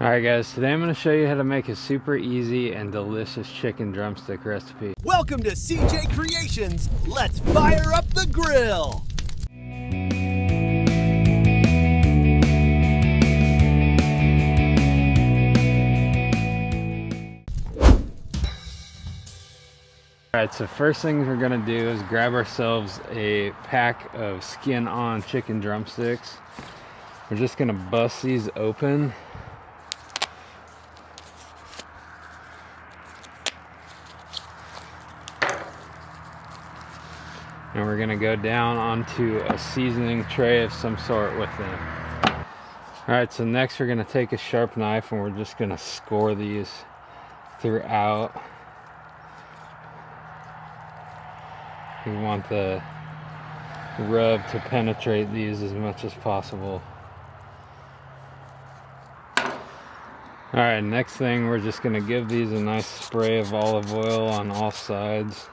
Alright guys, today I'm going to show you how to make a super easy and delicious chicken drumstick recipe. Welcome to CJ Creations. Let's fire up the grill. Alright, so first thing we're going to do is grab ourselves a pack of skin on chicken drumsticks. We're just going to bust these open. And we're going to go down onto a seasoning tray of some sort with them. Alright, so next we're going to take a sharp knife and we're just going to score these throughout. We want the rub to penetrate these as much as possible. Alright, next thing we're just going to give these a nice spray of olive oil on all sides.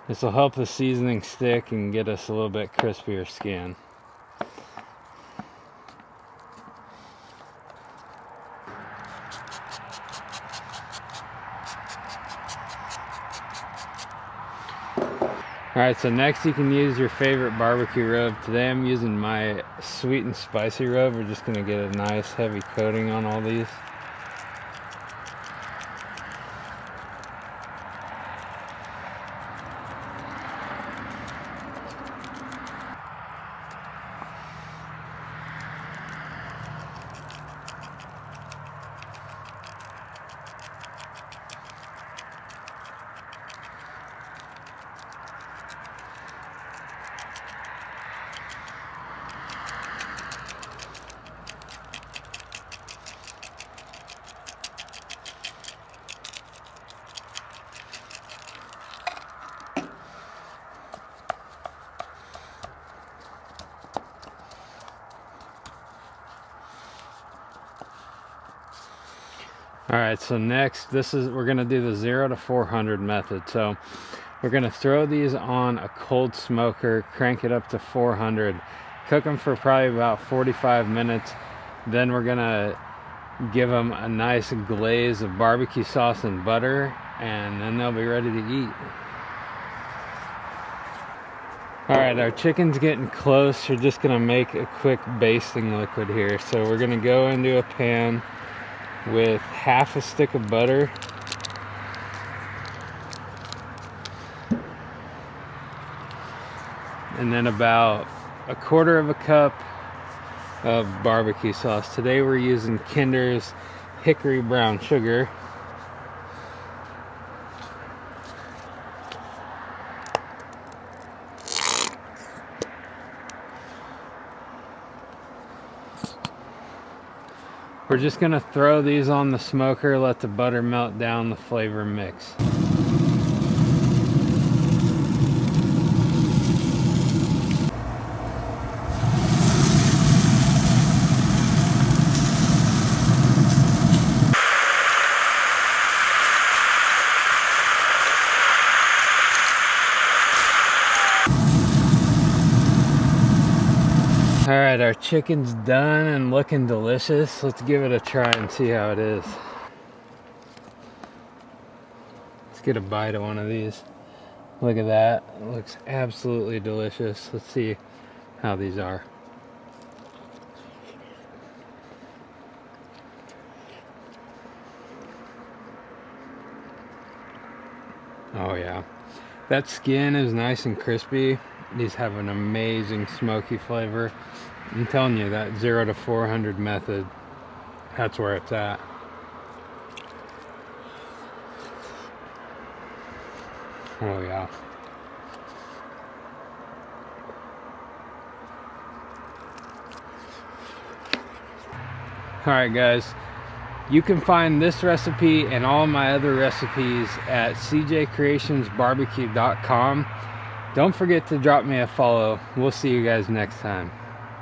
This will help the seasoning stick and get us a little bit crispier skin. Alright, so next you can use your favorite barbecue rub. Today I'm using my sweet and spicy rub. We're just going to get a nice heavy coating on all these. Alright, so next we're going to do the 0 to 400 method. So we're going to throw these on a cold smoker, crank it up to 400, cook them for probably about 45 minutes. Then we're going to give them a nice glaze of barbecue sauce and butter, and then they'll be ready to eat. Alright, our chicken's getting close. We're just going to make a quick basting liquid here. So we're going to go into a pan with half a stick of butter, and then about a quarter of a cup of barbecue sauce. Today we're using Kinder's hickory brown sugar. We're just going to throw these on the smoker, let the butter melt down, the flavor mix. Alright, our chicken's done and looking delicious. Let's give it a try and see how it is. Let's get a bite of one of these. Look at that. It looks absolutely delicious. Let's see how these are. Oh yeah. That skin is nice and crispy. These have an amazing smoky flavor. I'm telling you, that 0 to 400 method, that's where it's at. Oh yeah. Alright guys, you can find this recipe and all my other recipes at cjcreationsbarbecue.com. Don't forget to drop me a follow. We'll see you guys next time.